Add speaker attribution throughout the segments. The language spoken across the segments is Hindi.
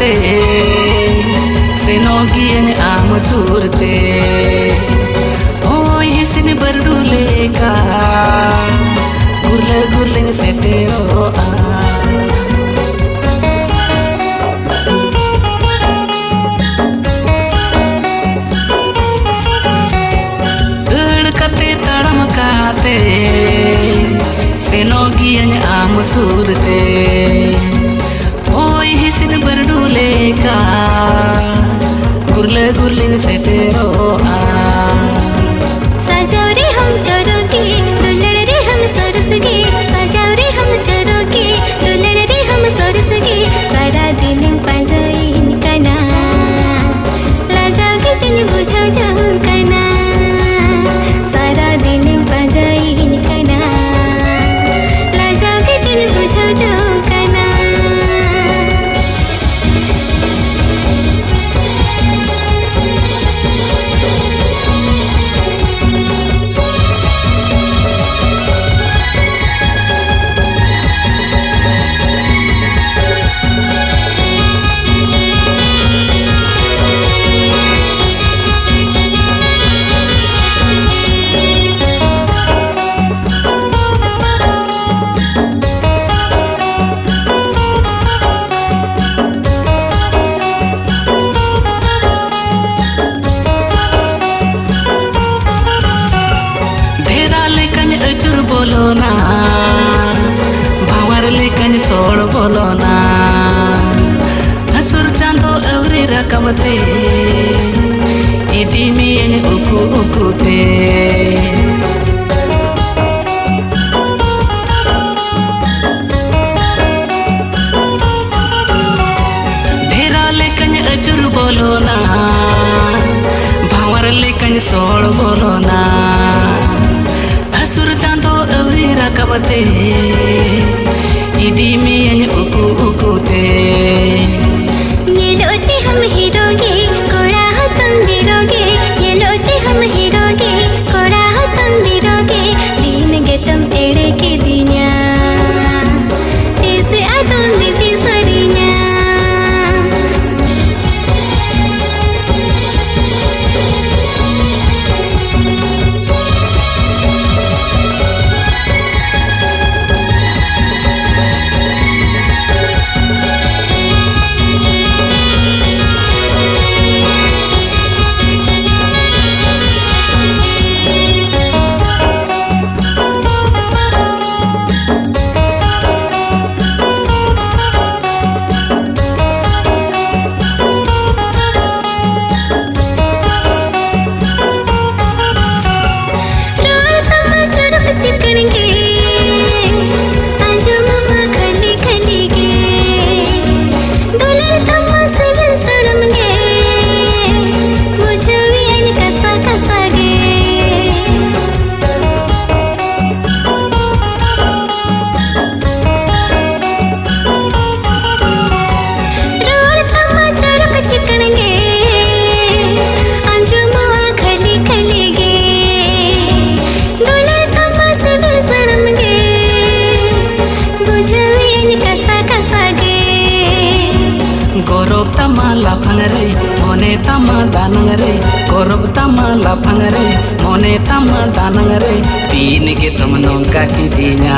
Speaker 1: kate senogian am surte oi hisin berdule ka gurle gurle setero a taram kate senogian am surte oi hisin berdule ka gurle gurle setero a
Speaker 2: सजाओ रे हम चरोगे दुल्हन रे हम सरसगे सजाओ रे हम चरोगे दुल्हन रे हम सरसगे सारा दिन पंजाइन कना लाजाओगे जन बुझाओ जाओ कना सारा दिन पंजाइन कना लाजाओगे जन बुझाओ जाओ कना
Speaker 1: अचुर बोलो ना भावर लेकन सोड़ बोलो ना हसुर चांदो अवरी रकमते इदी में उकु उकुते ढेरा लेकन अचुर बोलो ना भावर लेकन सोड़ बोलो ना हसुर चांदो अवरी रकमते इदी में उकु उकुते
Speaker 2: येलोते हम हीरोगे कोड़ा हो तुम वीरोगे येलोते हम हीरोगे कोड़ा हो तुम वीरोगे दिन गे तुम एड़े के दिन्या ऐसे आ तुम दीदी सरिन्या
Speaker 1: गौरव तमा लाफांगरे मोने तमा दानंगरे गौरव तमा लाफांगरे मोने तमा दानंगरे तीन के तुम नौका की दीना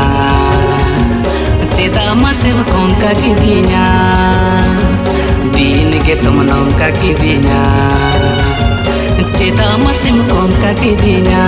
Speaker 1: चेदा मसेव कौनका की दीना तीन के तुम नौका की दीना चेदा मसेव कौनका की दीना